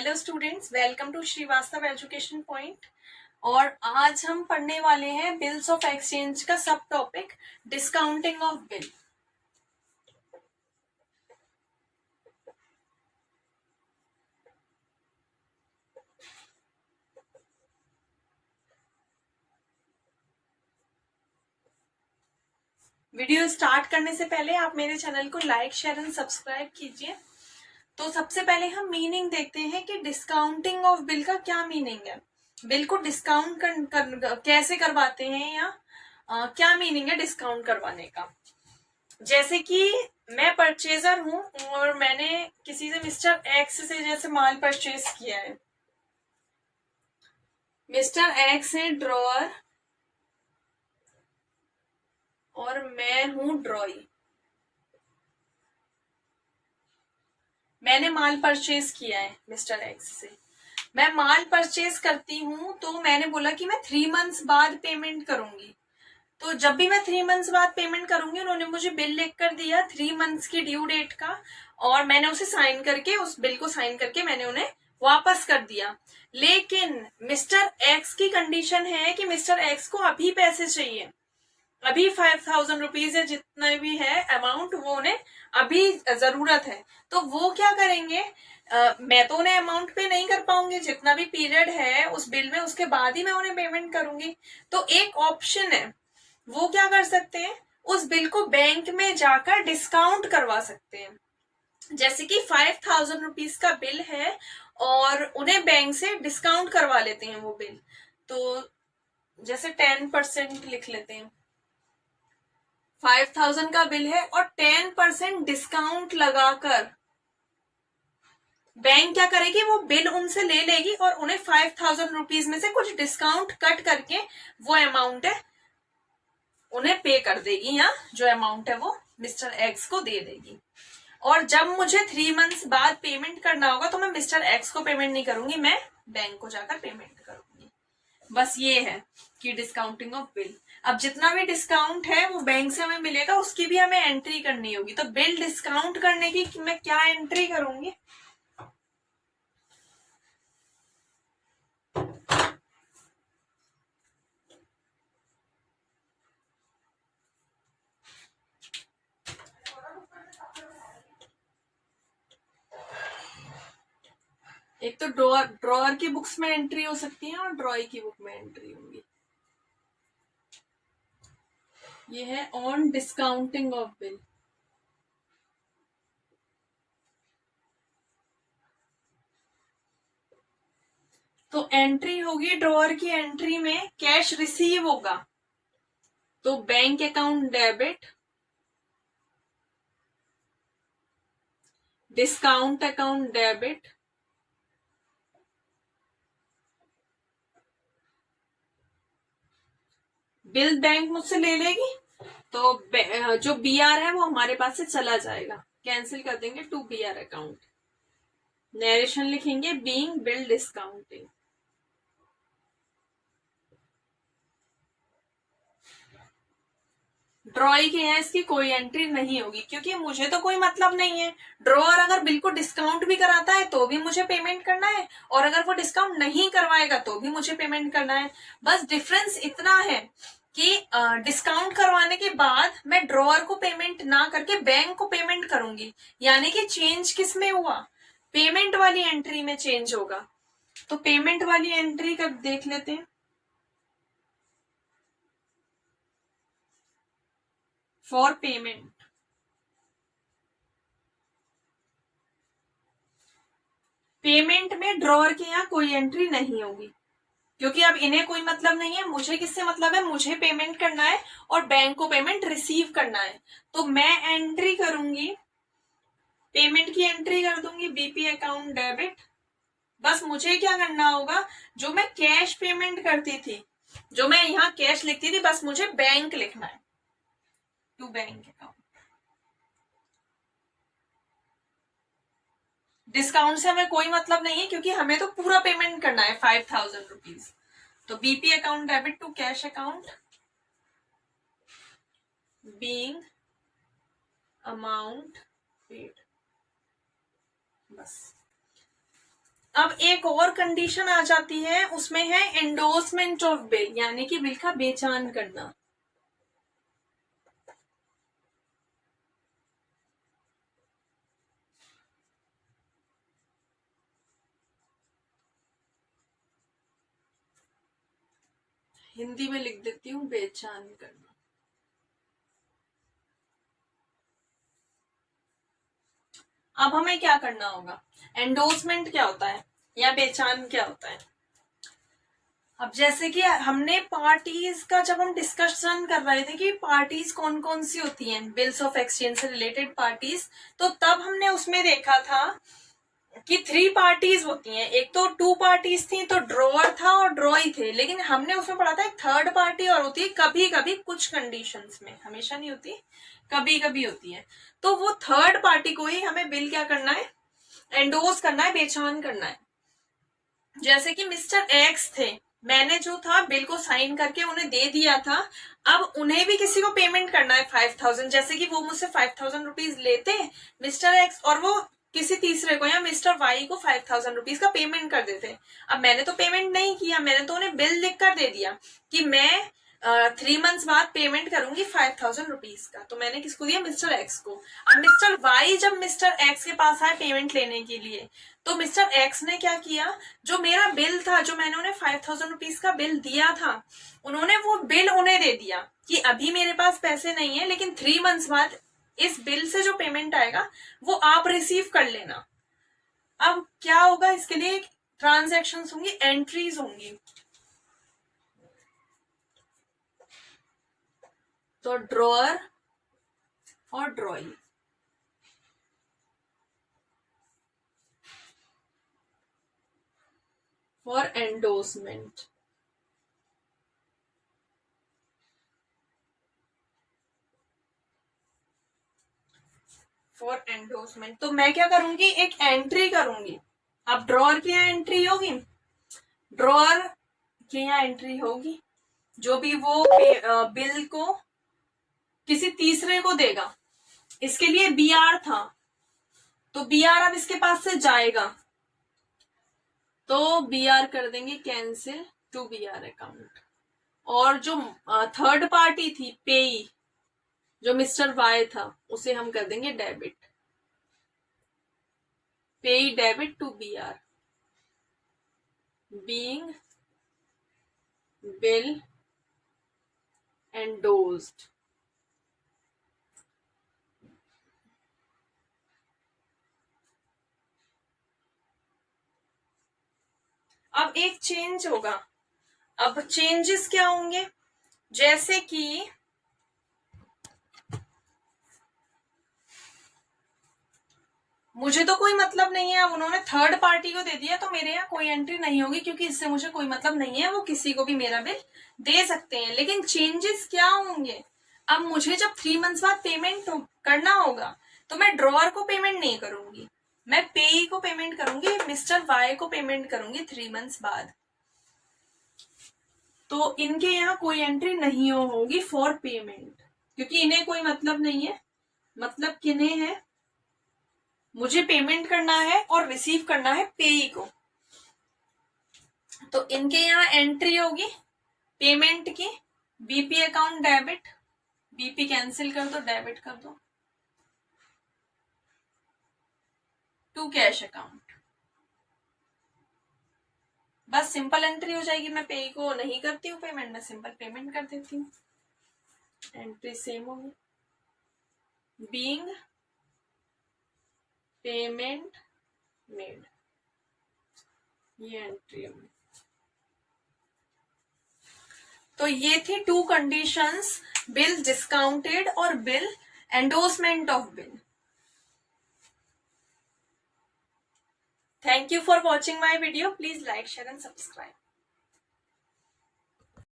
Hello students, welcome to Srivastava education point. और आज हम पढ़ने वाले हैं बिल्स ऑफ एक्सचेंज का सब topic discounting of bill. Video start करने से पहले आप मेरे चैनल को लाइक, शेयर एंड सब्सक्राइब कीजिए। तो सबसे पहले हम मीनिंग देखते हैं कि डिस्काउंटिंग ऑफ बिल का क्या मीनिंग है। बिल को डिस्काउंट कैसे करवाते हैं या क्या मीनिंग है डिस्काउंट करवाने का। जैसे कि मैं परचेजर हूं और मैंने किसी से मिस्टर एक्स से जैसे माल परचेज किया है। मिस्टर एक्स है ड्रॉअर और मैं हूं ड्रॉई। मैंने माल परचेज किया है मिस्टर एक्स से। मैं माल परचेज करती हूँ तो मैंने बोला कि मैं 3 मंथ्स बाद पेमेंट करूंगी। तो जब भी मैं 3 मंथ्स बाद पेमेंट करूंगी, उन्होंने मुझे बिल लिख कर दिया 3 मंथ्स की ड्यू डेट का, और मैंने उसे साइन करके, उस बिल को साइन करके मैंने उन्हें वापस कर दिया। लेकिन मिस्टर एक्स की कंडीशन है कि मिस्टर एक्स को अभी पैसे चाहिए, अभी 5000 रुपीज है, जितना भी है अमाउंट वो उन्हें अभी जरूरत है। तो वो क्या करेंगे, मैं तो उन्हें अमाउंट पे नहीं कर पाऊंगी, जितना भी पीरियड है उस बिल में, उसके बाद ही मैं उन्हें पेमेंट करूंगी। तो एक ऑप्शन है, वो क्या कर सकते हैं, उस बिल को बैंक में जाकर डिस्काउंट करवा सकते हैं। जैसे कि 5000 रुपीज का बिल है और उन्हें बैंक से डिस्काउंट करवा लेते हैं वो बिल। तो जैसे 10% लिख लेते हैं। 5000 का बिल है और 10% डिस्काउंट लगाकर बैंक क्या करेगी, वो बिल उनसे ले लेगी और उन्हें 5000 रुपीज में से कुछ डिस्काउंट कट करके वो अमाउंट है उन्हें पे कर देगी, या जो अमाउंट है वो मिस्टर एक्स को दे देगी। और जब मुझे 3 मंथ्स बाद पेमेंट करना होगा तो मैं मिस्टर एक्स को पेमेंट नहीं करूंगी, मैं बैंक को जाकर पेमेंट करूंगी। बस ये है कि डिस्काउंटिंग ऑफ बिल। अब जितना भी डिस्काउंट है वो बैंक से हमें मिलेगा, उसकी भी हमें एंट्री करनी होगी। तो बिल डिस्काउंट करने की मैं क्या एंट्री करूंगी, एक तो ड्रॉअर की बुक्स में एंट्री हो सकती है और ड्रॉई की बुक में एंट्री होगी। ये है ऑन डिस्काउंटिंग ऑफ बिल। तो एंट्री होगी, ड्रॉअर की एंट्री में कैश रिसीव होगा, तो bank account debit, discount account debit, bill bank मुझसे ले लेगी, तो जो बीआर है वो हमारे पास से चला जाएगा, कैंसिल कर देंगे टू बीआर अकाउंट। नरेशन लिखेंगे बीइंग बिल डिस्काउंटिंग। ड्रॉई के है इसकी कोई एंट्री नहीं होगी, क्योंकि मुझे तो कोई मतलब नहीं है। ड्रॉअर अगर बिल को डिस्काउंट भी कराता है तो भी मुझे पेमेंट करना है, और अगर वो डिस्काउंट नहीं करवाएगा तो भी मुझे पेमेंट करना है। बस डिफरेंस इतना है कि डिस्काउंट करवाने के बाद मैं ड्रॉअर को पेमेंट ना करके बैंक को पेमेंट करूंगी, यानी कि चेंज किस में हुआ, पेमेंट वाली एंट्री में चेंज होगा। तो पेमेंट वाली एंट्री का देख लेते हैं। फॉर पेमेंट, पेमेंट में ड्रॉअर के यहाँ कोई एंट्री नहीं होगी, क्योंकि अब इन्हें कोई मतलब नहीं है। मुझे किससे मतलब है, मुझे पेमेंट करना है और बैंक को पेमेंट रिसीव करना है। तो मैं एंट्री करूंगी, पेमेंट की एंट्री कर दूंगी बीपी अकाउंट डेबिट। बस मुझे क्या करना होगा, जो मैं कैश पेमेंट करती थी, जो मैं यहाँ कैश लिखती थी, बस मुझे बैंक लिखना है, टू बैंक अकाउंट। डिस्काउंट से हमें कोई मतलब नहीं है, क्योंकि हमें तो पूरा पेमेंट करना है 5000 रुपीज। तो BP account debit to cash account being amount paid. बस अब एक और कंडीशन आ जाती है, उसमें है एंडोर्समेंट ऑफ बिल, यानी कि बिल का बेचान करना। हिंदी में लिख देती हूँ, बेचान करना। अब हमें क्या करना होगा, एंडोर्समेंट क्या होता है या बेचान क्या होता है। अब जैसे कि हमने पार्टीज का जब हम डिस्कशन कर रहे थे कि पार्टीज कौन कौन सी होती हैं, बिल्स ऑफ एक्सचेंज से रिलेटेड पार्टीज, तो तब हमने उसमें देखा था कि 3 पार्टीज होती हैं। एक तो 2 पार्टीज थी, तो ड्रॉअर था और ड्रॉई थे, लेकिन हमने उसमें पढ़ा था एक थर्ड पार्टी और होती है कभी कभी कुछ कंडीशंस में, हमेशा नहीं होती, कभी कभी होती है। तो वो थर्ड पार्टी को ही हमें बिल क्या करना है, एंडोर्स करना है, बेचान करना है। जैसे कि मिस्टर एक्स थे, मैंने जो था बिल को साइन करके उन्हें दे दिया था, अब उन्हें भी किसी को पेमेंट करना है 5000, जैसे कि वो मुझसे 5000 रुपीज लेते मिस्टर एक्स, और वो किसी तीसरे को या मिस्टर वाई को 5000 रुपीज का पेमेंट कर देते। अब मैंने तो पेमेंट नहीं किया, मैंने तो उन्हें बिल लिख कर दे दिया कि मैं 3 मंथ्स बाद पेमेंट करूंगी 5000 रुपीज का, तो मैंने किसको दिया, मिस्टर एक्स को। अब मिस्टर वाई जब मिस्टर एक्स के पास आए पेमेंट लेने के लिए, तो मिस्टर एक्स ने क्या किया, जो मेरा बिल था, जो मैंने उन्हें 5000 रुपीज का बिल दिया था, उन्होंने वो बिल उन्हें दे दिया कि अभी मेरे पास पैसे नहीं है, लेकिन 3 मंथ्स बाद इस बिल से जो पेमेंट आएगा वो आप रिसीव कर लेना। अब क्या होगा, इसके लिए ट्रांजेक्शन होंगी, एंट्रीज होंगी। तो ड्रॉअर और ड्रॉई, फॉर एंडोर्समेंट। फॉर एंडोर्समेंट, तो मैं क्या करूंगी, एक एंट्री करूंगी। अब ड्रॉअर की यहाँ एंट्री होगी, ड्रॉअर के यहाँ एंट्री होगी, जो भी वो बिल को किसी तीसरे को देगा, इसके लिए बीआर था, तो बीआर अब इसके पास से जाएगा, तो बीआर कर देंगे कैंसिल टू बीआर अकाउंट। और जो थर्ड पार्टी थी पेई, जो मिस्टर वाई था, उसे हम कर देंगे debit, payee debit to BR, being bill endorsed. अब एक चेंज होगा, अब चेंजेस क्या होंगे, जैसे कि मुझे तो कोई मतलब नहीं है, अब उन्होंने थर्ड पार्टी को दे दिया, तो मेरे यहाँ कोई एंट्री नहीं होगी, क्योंकि इससे मुझे कोई मतलब नहीं है, वो किसी को भी मेरा बिल दे सकते हैं। लेकिन चेंजेस क्या होंगे, अब मुझे जब 3 मंथ्स बाद पेमेंट करना होगा, तो मैं ड्रॉअर को पेमेंट नहीं करूंगी, मैं पेई को पेमेंट करूंगी, मिस्टर वाई को पेमेंट करूंगी 3 मंथ्स बाद। तो इनके यहाँ कोई एंट्री नहीं होगी फॉर पेमेंट, क्योंकि इन्हें कोई मतलब नहीं है, मतलब किन्हें है, मुझे पेमेंट करना है और रिसीव करना है पेई को। तो इनके यहाँ एंट्री होगी पेमेंट की, BP account debit, BP cancel कर दो, डेबिट कर दो टू कैश अकाउंट। बस सिंपल एंट्री हो जाएगी, मैं पेई को नहीं करती हूँ पेमेंट, मैं सिंपल पेमेंट कर देती हूँ, एंट्री सेम होगी, बीइंग पेमेंट मेड, ये एंट्री होगी। तो ये थी 2 कंडीशंस, बिल डिस्काउंटेड और bill endorsement of bill. Thank you for watching my video. Please like, share and subscribe.